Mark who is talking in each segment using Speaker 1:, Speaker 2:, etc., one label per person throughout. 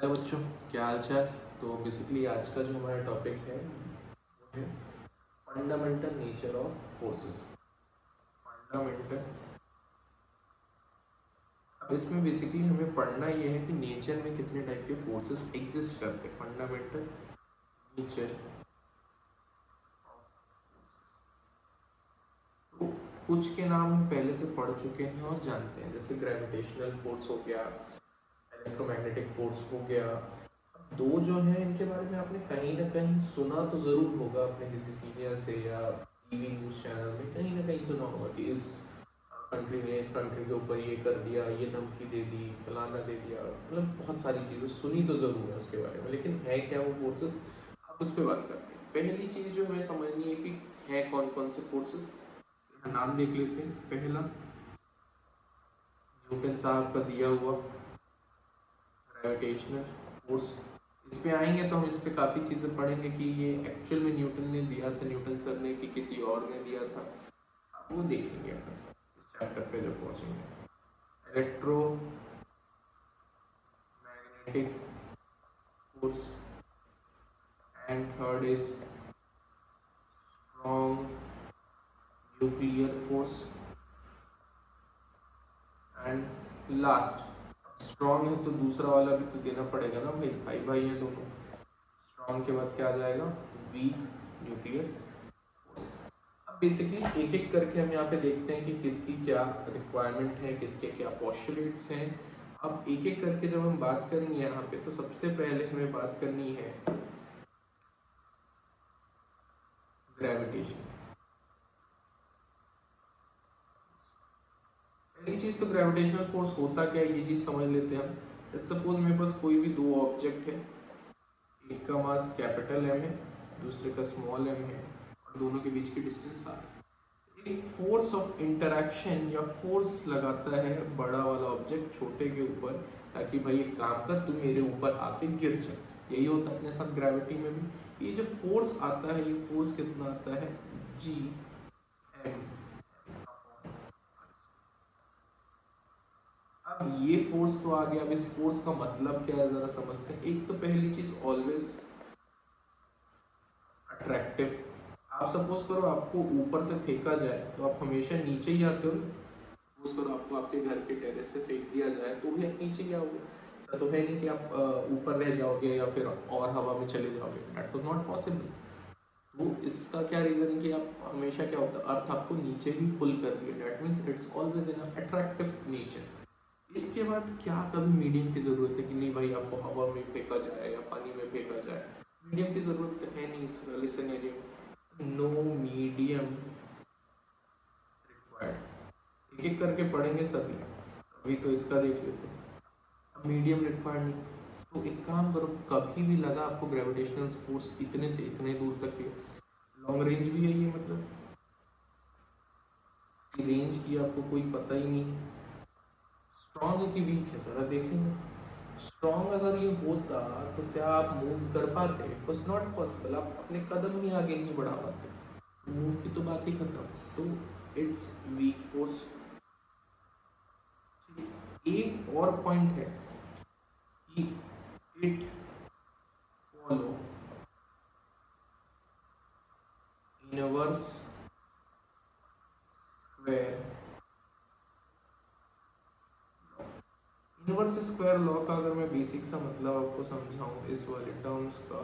Speaker 1: Hello बच्चों, क्या हाल चाल। तो बेसिकली आज का जो हमारा टॉपिक है वो है fundamental nature of forces. Fundamental, अब इसमें बेसिकली हमें पढ़ना ये है कि नेचर में कितने टाइप के फोर्सेस एग्जिस्ट करते हैं। फंडामेंटल नेचर, तो कुछ के नाम हम पहले से पढ़ चुके हैं और जानते हैं, जैसे ग्रेविटेशनल फोर्स हो गया, इलेक्ट्रोमैग्नेटिक फोर्स हो गया। दो जो है इनके बारे में आपने कहीं ना कहीं सुना तो ज़रूर होगा, अपने किसी सीनियर से या टीवी न्यूज़ चैनल में कहीं ना कहीं सुना होगा कि इस कंट्री ने इस कंट्री के ऊपर ये कर दिया, ये धमकी दे दी, फलाना दे दिया। मतलब बहुत सारी चीज़ें सुनी तो ज़रूर है उसके बारे में, लेकिन है क्या वो फोर्सेस, अब उस पर बात करते हैं। पहली चीज़ जो हमें समझनी है कि है कौन कौन से फोर्सेस। नाम देख लेते हैं। पहला, न्यूटन साहब का दिया हुआ ग्रेविटेशनल फोर्स। इस पे आएंगे तो हम इस पे काफ़ी चीज़ें पढ़ेंगे कि ये एक्चुअल में न्यूटन ने दिया था, न्यूटन सर ने, कि किसी और ने दिया था। अब वो देखेंगे अपन इस चैप्टर पे जब पहुँचेंगे। Electro magnetic force, and third is strong nuclear force, and last strong है तो दूसरा वाला भी तो देना पड़ेगा ना भाई, भाई भाई है दोनों। स्ट्रॉन्ग के बाद क्या आ जाएगा? Weak nuclear force. अब बेसिकली एक एक करके हम यहाँ पे देखते हैं कि किसकी क्या रिक्वायरमेंट है, किसके क्या पॉस्टुलेट्स हैं। अब एक एक करके जब हम बात करेंगे यहाँ पे, तो सबसे पहले हमें बात करनी है ग्रेविटेशन। पहली चीज तो ग्रेविटेशनल फोर्स होता क्या है, ये चीज समझ लेते हैं हम। लेट्स सपोज मेरे पास कोई भी दो ऑब्जेक्ट है, एक का मास कैपिटल एम है, दूसरे का स्मॉल एम है, और दोनों के बीच की डिस्टेंस आर। एक फोर्स ऑफ इंटरेक्शन या फोर्स लगाता है बड़ा वाला ऑब्जेक्ट छोटे के ऊपर, ताकि भाई एक काम कर, तू मेरे ऊपर आके गिर जाए। यही होता है अपने साथ ग्रेविटी में भी। ये जो फोर्स आता है, ये फोर्स कितना आता है? G M. अब ये फोर्स तो आ गया। अब इस फोर्स का मतलब क्या है जरा समझते हैं। एक तो पहली चीज, ऑलवेज अट्रैक्टिव। आप सपोज करो आपको ऊपर से फेंका जाए तो आप हमेशा नीचे ही आते हो। सपोज करो आपको आपके घर के टेरेस से फेंक दिया जाए तो भी आप नीचे ही आओगे। ऐसा तो है नहीं कि आप ऊपर रह जाओगे या फिर और हवा में चले जाओगे। That was not possible. तो इसका क्या रीजन है कि आप हमेशा, क्या होता है, अर्थ आपको नीचे ही पुल कर रही है। That means it's always in attractive nature. इसके बाद क्या कभी मीडियम की जरूरत है कि नहीं भाई आपको हवा में फेंका जाए या पानी में फेंका जाए? मीडियम की जरूरत तो है नहीं इस वाले सिनेरियो में। No medium required. एक एक करके पढ़ेंगे सभी। अभी तो इसका देख लेते हैं। अब मीडियम रिक्वायर्ड नहीं, तो एक काम करो, कभी भी लगा आपको ग्रेविटेशनल फोर्स इतने से इतने दूर तक है, लॉन्ग रेंज भी है ये, मतलब इसकी रेंज की आपको कोई पता ही नहीं। स्ट्रॉन्ग है कि वीक है, ज़रा देखेंगे। स्ट्रॉन्ग अगर ये होता तो क्या आप मूव कर पाते? It was not possible. आप अपने कदम ही आगे नहीं बढ़ा पाते, मूव की तो बात ही खत्म। तो इट्स वीक फोर्स। एक और पॉइंट है कि it follow inverse square. Inverse square law का अगर मैं बेसिक सा मतलब आपको समझाऊं इस वाले टर्म्स का,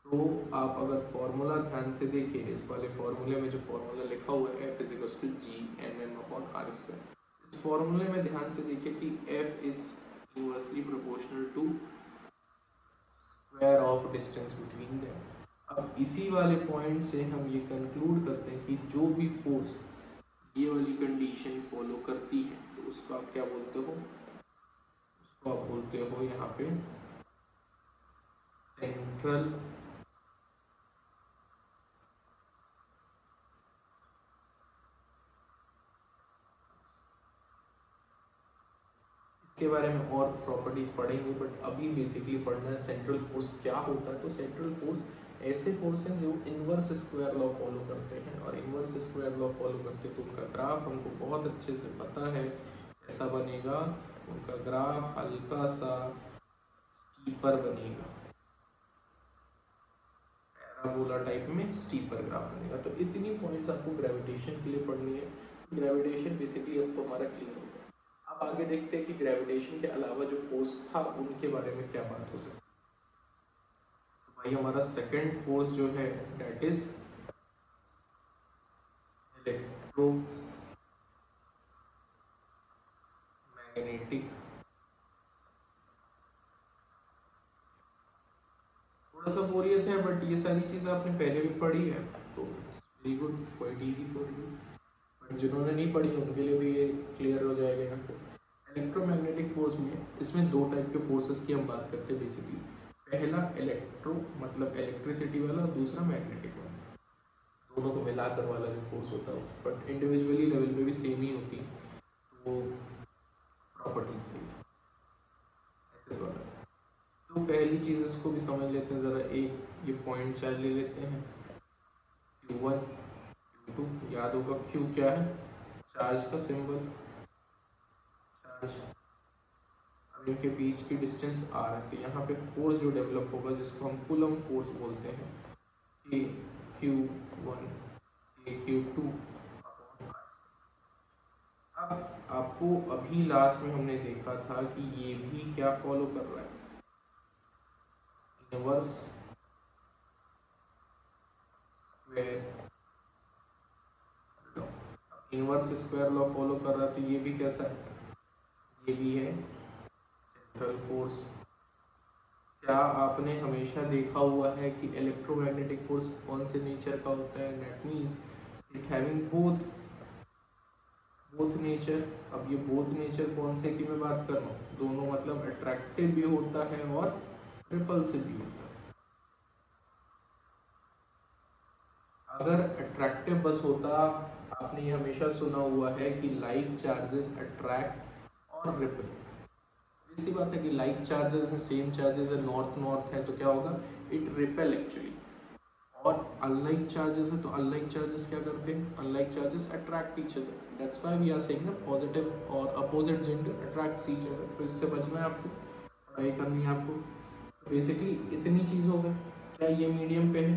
Speaker 1: तो आप अगर फॉर्मूला ध्यान से देखिए, इस वाले फॉर्मूले में जो फॉर्मूला लिखा हुआ है, F is equal to G M M upon R square, इस फॉर्मूले में ध्यान से देखिए कि F is inversely proportional to square of distance between them. अब इसी वाले पॉइंट से हम ये कंक्लूड करते हैं कि जो भी फोर्स ये वाली कंडीशन फॉलो करती है, तो उसको आप क्या बोलते हो? उसको आप बोलते हो यहाँ पे सेंट्रल के बारे में और प्रॉपर्टीज पढ़ेंगे, बट अभी बेसिकली पढ़ना है सेंट्रल फोर्स क्या होता है। तो सेंट्रल फोर्स ऐसे फोर्स हैं जो इनवर्स स्क्वायर लॉ फॉलो करते हैं, और इनवर्स स्क्वायर लॉ फॉलो करते हैं तो उनका ग्राफ हमको बहुत अच्छे से पता है कैसा बनेगा। उनका ग्राफ हल्का सा स्टीपर बनेगा, पैराबोला टाइप में स्टीपर ग्राफ बनेगा। तो इतनी पॉइंट्स आपको ग्रेविटेशन के लिए पढ़नी है। ग्रेविटेशन बेसिकली आपको हमारा क्लियर हो गया। अब आगे देखते हैं कि ग्रेविटेशन के अलावा जो फोर्स था उनके बारे में क्या बात हो सकती है। तो भाई हमारा सेकंड फोर्स जो है दैट इज इलेक्ट्रोमैग्नेटिक। थोड़ा सा बोरियत है बट ये सारी चीज़ आपने पहले भी पढ़ी है, तो very good, quite easy for you. But जिन्होंने नहीं पढ़ी उनके लिए भी ये क्लियर हो जाएगा यहाँ पे। इलेक्ट्रोमैग्नेटिक फोर्स में इसमें दो टाइप के फोर्सेस की हम बात करते हैं बेसिकली। पहला इलेक्ट्रो मतलब इलेक्ट्रिसिटी वाला, और दूसरा मैग्नेटिक वाला। दोनों को मिलाकर वाला जो फोर्स होता है, बट इंडिविजुअली लेवल पे भी सेम ही होती है, तो प्रॉपर्टीज बेस ऐसे तो अलग। तो पहली चीज़ इसको भी समझ लेते हैं ज़रा। एक ये पॉइंट चार्ज ले लेते हैं, Q1 Q2। याद होगा Q क्या है, चार्ज का सिंबल, चार्ज। अब इनके बीच की डिस्टेंस R है, तो यहाँ पे फोर्स जो डेवलप होगा जिसको हम कूलम फोर्स बोलते हैं, कि Q1 Q2। अब आपको अभी लास्ट में हमने देखा था कि ये भी क्या फॉलो कर रहा है, inverse square law. Inverse square law follow कर रहा है, तो ये भी कैसा है, ये भी है सेंट्रल फोर्स। क्या आपने हमेशा देखा हुआ है कि इलेक्ट्रोमैग्नेटिक फोर्स कौन से नेचर का होता है, that means it having both nature. अब ये बोथ नेचर कौन से की मैं बात कर रहा हूँ, दोनों, मतलब अट्रैक्टिव भी होता है और रिपल्सिव भी होता है। अगर अट्रैक्टिव बस होता, आपने ये हमेशा सुना हुआ है कि लाइक चार्जेस अट्रैक्ट और रिपल। इसी बात है कि लाइक चार्जेस हैं, सेम चार्जेस है, नॉर्थ नॉर्थ है, तो क्या होगा, इट रिपेल एक्चुअली। और अनलाइक चार्जेस है, तो अनलाइक चार्जेस क्या करते हैं, unlike charges attract each other. That's why we are saying ना पॉजिटिव और opposite gender attracts each other. तो इससे बचना है आपको, पढ़ाई करनी है आपको। बेसिकली इतनी चीज़ हो गई। क्या ये मीडियम पे है,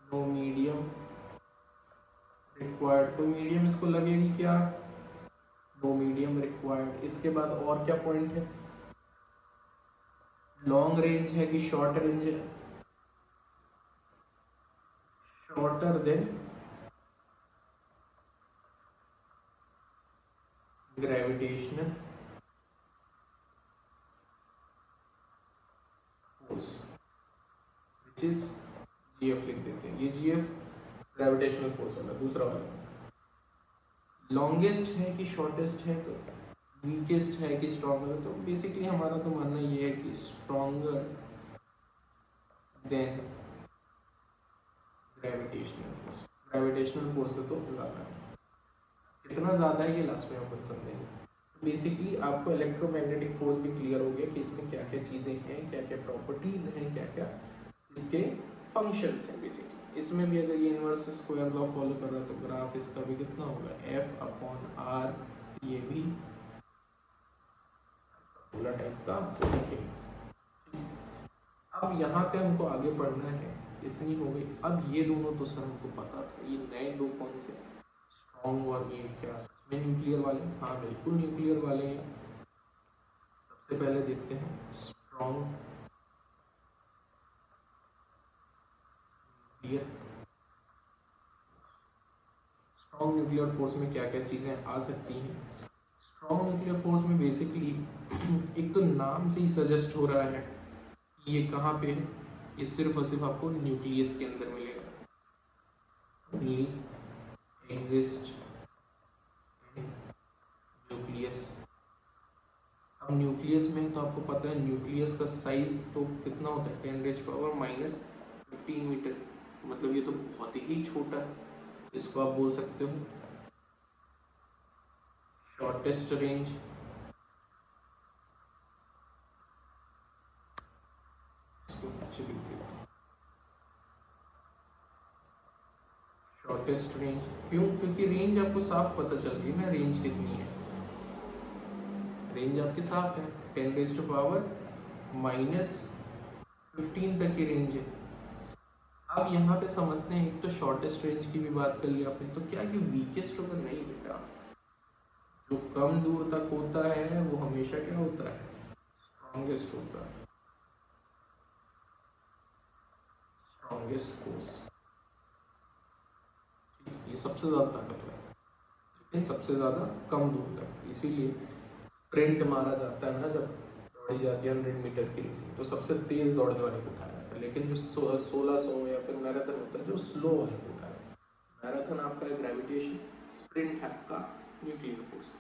Speaker 1: नो मीडियम रिक्वायर्ड, कोई मीडियम इसको लगेगी क्या, नो मीडियम रिक्वायर्ड। इसके बाद और क्या पॉइंट है, लॉन्ग रेंज है कि शॉर्ट रेंज है, shorter than gravitational force which is GF लिख देते हैं। ये जीएफ ग्रेविटेशनल फोर्स वाला दूसरा वाला। लॉन्गेस्ट है कि शॉर्टेस्ट है, तो वीकेस्ट है कि स्ट्रॉन्गर। तो बेसिकली हमारा तो मानना ये है कि stronger than gravitational force. Gravitational force से तो ज़्यादा है, कितना ज़्यादा है ये लास्ट में अपन समझेंगे। बेसिकली आपको इलेक्ट्रोमैग्नेटिक फोर्स भी क्लियर हो गया कि इसमें क्या क्या चीज़ें हैं, क्या क्या प्रॉपर्टीज़ हैं, क्या क्या इसके फंक्शंस हैं। बेसिकली इसमें भी अगर ये इनवर्स स्क्वायर लॉ फॉलो कर रहा है, तो ग्राफ इसका भी कितना होगा, F/R। ये भी पूरा टाइप का लिखेंगे। अब यहाँ पे हमको आगे पढ़ना है, इतनी हो गई। अब ये दोनों तो सर हमको पता था, ये नए दो कौन से, स्ट्रॉन्ग और ये क्या सच में न्यूक्लियर वाले, हाँ बिल्कुल न्यूक्लियर वाले हैं। सबसे पहले देखते हैं strong nuclear. Strong nuclear force में क्या क्या चीज़ें आ सकती हैं। स्ट्रॉन्ग न्यूक्लियर फोर्स में बेसिकली एक तो नाम से ही सजेस्ट हो रहा है कि ये कहाँ पे है, ये सिर्फ और सिर्फ आपको न्यूक्लियस के अंदर मिलेगा, ओनली एग्जिस्ट इन न्यूक्लियस। अब न्यूक्लियस में तो आपको पता है न्यूक्लियस का साइज तो कितना होता है, 10⁻⁻15 मीटर। मतलब ये तो बहुत ही छोटा है, इसको आप बोल सकते हो शॉर्टेस्ट रेंज। शॉर्टेस्ट रेंज क्यों, क्योंकि रेंज आपको साफ पता चल रही है ना, रेंज कितनी है, रेंज आपकी साफ है, 10⁻⁻ -15 तक की रेंज है। अब यहाँ पे समझते हैं, एक तो शॉर्टेस्ट रेंज की भी बात कर ली आपने, तो क्या ये वीकेस्ट होगा? नहीं बेटा, जो कम दूर तक होता है वो हमेशा क्या होता है? स्ट्रॉन्गेस्ट होता है, स्ट्रॉन्गेस्ट फोर्स। ये सबसे ज़्यादा ताकतवर है, लेकिन सबसे ज़्यादा कम दूर तक। इसीलिए स्प्रिंट मारा जाता है ना, जब दौड़ी जाती है 100 मीटर की रेसिंग, तो सबसे तेज दौड़ने वाले को उठाया जाता है। लेकिन जो 1600 या फिर मैराथन होता है, जो स्लो वाले को उठाया जाता है। मैराथन आपका है ग्रेविटेशन, स्प्रिंट है आपका न्यूक्लियर फोर्स।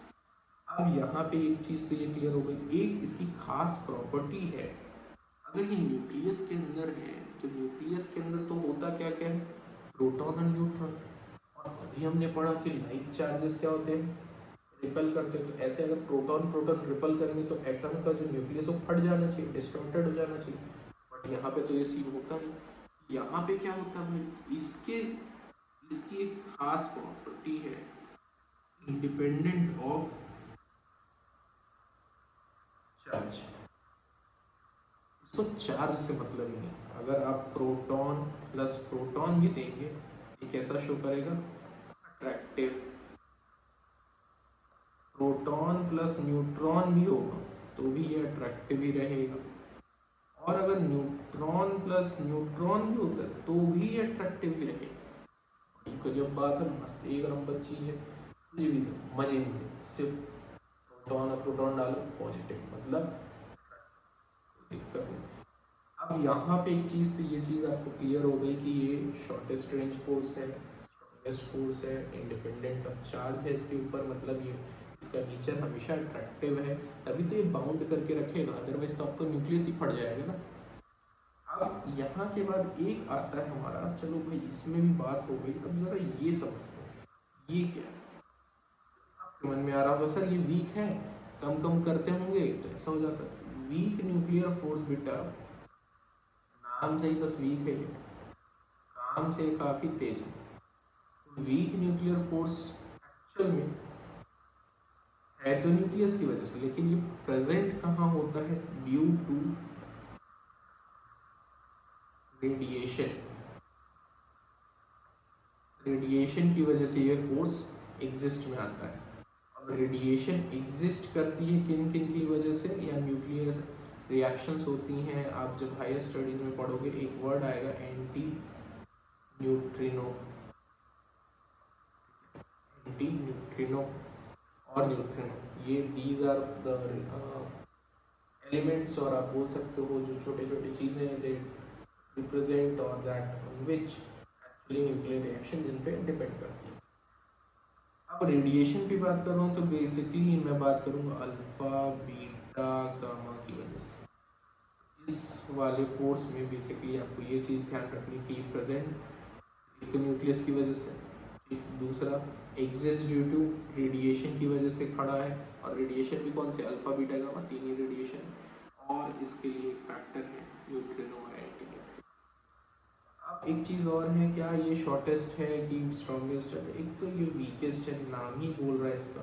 Speaker 1: अब यहाँ पे एक चीज़ तो ये क्लियर हो गई, एक इसकी खास प्रॉपर्टी है, अगर ये न्यूक्लियस के अंदर है तो न्यूक्लियस के अंदर तो होता क्या क्या है? प्रोटॉन और न्यूट्रॉन। और अभी हमने पढ़ा कि लाइक चार्जेस क्या होते हैं? रिपेल करते हैं। तो ऐसे अगर प्रोटॉन प्रोटॉन रिपेल करेंगे तो एटम का जो न्यूक्लियस वो फट जाना चाहिए, डिस्टॉर्टेड हो जाना चाहिए। बट यहाँ पे तो ये सीन होता नहीं। यहाँ पे क्या होता है भाई, इसकी एक खास प्रॉपर्टी है, इंडिपेंडेंट ऑफ चार्ज। इसको चार्ज से मतलब ही नहीं। अगर आप प्रोटॉन प्लस प्रोटॉन भी देंगे, ये कैसा शो करेगा? अट्रैक्टिव। प्रोटॉन प्लस न्यूट्रॉन भी होगा तो भी ये अट्रैक्टिव ही रहेगा। और अगर न्यूट्रॉन प्लस न्यूट्रॉन भी होता है तो भी ये अट्रैक्टिव ही रहेगा। एक जब बात है, मस्त एक नंबर चीज़ है, कुछ भी दो मजे में, सिर्फ प्रोटॉन और प्रोटॉन डालो पॉजिटिव, मतलब दिक्कत नहीं। अब यहाँ पे एक चीज़, तो ये चीज़ आपको क्लियर हो गई कि ये शॉर्टेस्ट रेंज फोर्स है, स्ट्रॉन्गेस्ट फोर्स है, इंडिपेंडेंट ऑफ चार्ज है इसके ऊपर, मतलब ये इसका नेचर हमेशा अट्रैक्टिव है, तभी तो ये बाउंड करके रखेगा, अदरवाइज तो आपको न्यूक्लियस ही फट जाएगा ना। अब यहाँ के बाद एक आता है हमारा, चलो भाई इसमें भी बात हो गई, अब जरा ये समझते हैं ये क्या है। आपके मन में आ रहा होगा सर ये वीक है, कम कम करते होंगे तो ऐसा हो जाता है। वीक न्यूक्लियर फोर्स बेटा, नाम से ही बस वीक है, ये काम से काफ़ी तेज है। वीक न्यूक्लियर फोर्स एक्चुअल में है तो न्यूक्लियस की वजह से, लेकिन ये प्रेजेंट कहाँ होता है? Due to radiation. रेडिएशन की वजह से ये फोर्स एग्जिस्ट में आता है। अब रेडिएशन एग्जिस्ट करती है किन किन की वजह से? या न्यूक्लियर रिएक्शंस होती हैं। आप जब हायर स्टडीज़ में पढ़ोगे एक वर्ड आएगा, एंटी न्यूट्रिनो। एंटी न्यूट्रिनो और न्यूट्रिनो, ये दीज आर द एलिमेंट्स, और आप बोल सकते हो जो छोटे छोटे चीज़ें हैं, दे रिप्रेजेंट और that which actually nuclear reaction जिन पे डिपेंड करती है। अब रेडिएशन की बात कर रहा हूँ तो बेसिकली मैं बात करूँगा अल्फा बीटा गामा की वजह से। इस वाले फोर्स में बेसिकली आपको ये चीज़ ध्यान रखनी कि प्रेजेंट एक तो न्यूक्लियस की वजह से, ठीक, दूसरा एग्जिस्ट ड्यू टू रेडिएशन की वजह से खड़ा है। और रेडिएशन भी कौन से? अल्फा बीटा गामा, तीन ही रेडिएशन। और इसके लिए एक फैक्टर है न्यूट्रिनो और एंटी न्यूट्रिनो। अब एक चीज़ और है, क्या ये शॉर्टेस्ट है कि स्ट्रॉन्गेस्ट है? तो एक तो ये वीकेस्ट है, नाम ही बोल रहा है इसका,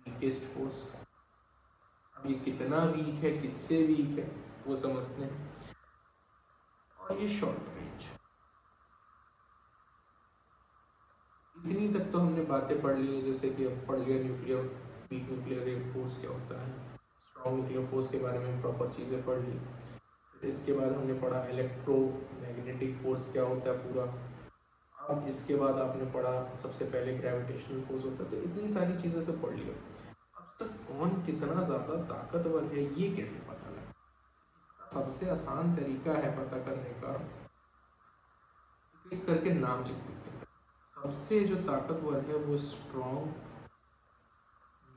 Speaker 1: वीकेस्ट फोर्स। अब ये कितना वीक है, किससे वीक है, वो समझते हैं। और ये शॉर्ट रेंज। इतनी तक तो हमने बातें पढ़ ली हैं, जैसे कि अब पढ़ लिया न्यूक्लियर, वीक न्यूक्लियर फोर्स क्या होता है, स्ट्रॉन्ग न्यूक्लियर फोर्स के बारे में प्रॉपर चीज़ें पढ़ ली। फिर इसके बाद हमने पढ़ा इलेक्ट्रोमैग्नेटिक फोर्स क्या होता है पूरा। अब इसके बाद आपने पढ़ा सबसे पहले ग्रेविटेशनल फोर्स होता है। तो इतनी सारी चीज़ें तो पढ़ लिया। अब सर कौन कितना ज़्यादा ताकतवर है ये कैसे पता लगे? इसका सबसे आसान तरीका है पता करने का, एक करके नाम लिख देते हैं। सबसे जो ताकतवर है वो स्ट्रॉन्ग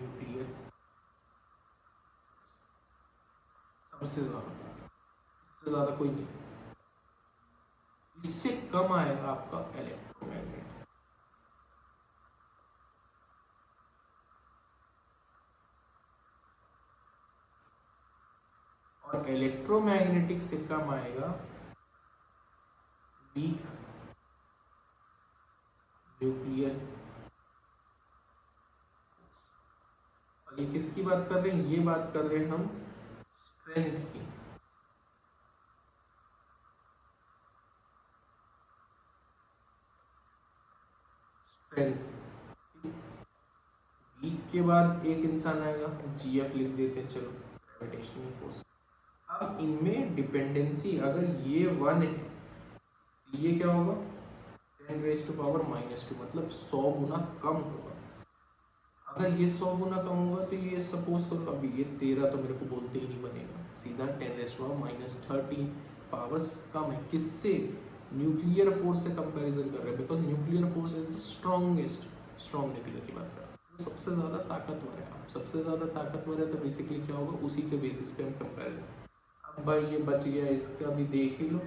Speaker 1: न्यूक्लियर, सबसे ज़्यादा, इससे ज़्यादा कोई नहीं। इससे कम आएगा आपका इलेक्ट्रोमैग्नेट। और इलेक्ट्रोमैग्नेटिक से कम आएगा वीक न्यूक्लियर। और ये किसकी बात कर रहे हैं? ये बात कर रहे हैं हम स्ट्रेंथ की। स्ट्रेंथ। वीक के बाद एक इंसान आएगा, जीएफ लिख देते हैं, चलो ग्रेविटेशनल फोर्स। अब इनमें डिपेंडेंसी अगर ये 1 है, ये क्या होगा 10⁻⁻², मतलब 100 गुना कम होगा। अगर ये 100 गुना कम होगा तो ये सपोज करो, अभी ये 13 तो मेरे को बोलते ही नहीं बनेगा, सीधा 10⁻⁻13 पावर्स कम है। किससे? न्यूक्लियर फोर्स से कंपैरिजन कर रहे हैं, because nuclear force is the strongest, strong nuclear की बात कर रहे हैं, सबसे ज़्यादा ताकतवर है। अब सबसे ज़्यादा ताकतवर है तो बेसिकली क्या होगा, उसी के बेसिस पे हम कंपैरिजन। अब भाई ये बच गया, इसका भी देख ही लो।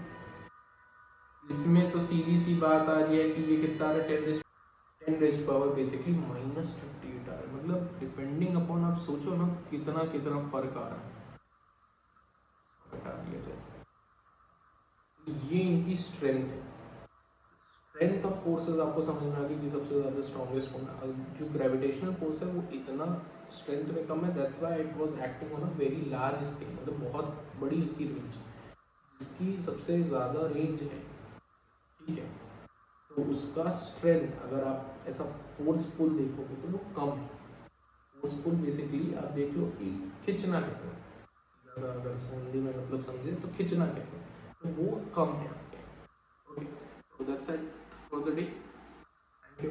Speaker 1: इसमें तो सीधी सी बात आ रही है कि ये कितना आ रहा है, 10⁻⁻ बेसिकली -58 आ रहा है। मतलब डिपेंडिंग अपॉन, आप सोचो ना कितना कितना फर्क आ रहा है। हटा दिया जाए तो ये इनकी स्ट्रेंथ है। स्ट्रेंथ ऑफ फोर्सेस आपको समझ में आ गई कि सबसे ज़्यादा स्ट्रॉन्गेस्ट कौन है। जो ग्रेविटेशनल फोर्स है वो इतना स्ट्रेंथ में कम है, that's why it was acting on a very large scale, मतलब बहुत बड़ी उसकी रेंज, जिसकी सबसे ज़्यादा रेंज है, ठीक है। तो उसका स्ट्रेंथ अगर आप ऐसा फोर्सफुल देखोगे तो वो कम है। फोर्सफुल बेसिकली आप देख लो कि खिंचना कितना, सीधा सा अगर हिंदी में मतलब समझे तो खिंचना कितना, तो वो कम है आपके। Okay, so that's it for the day. Thank you.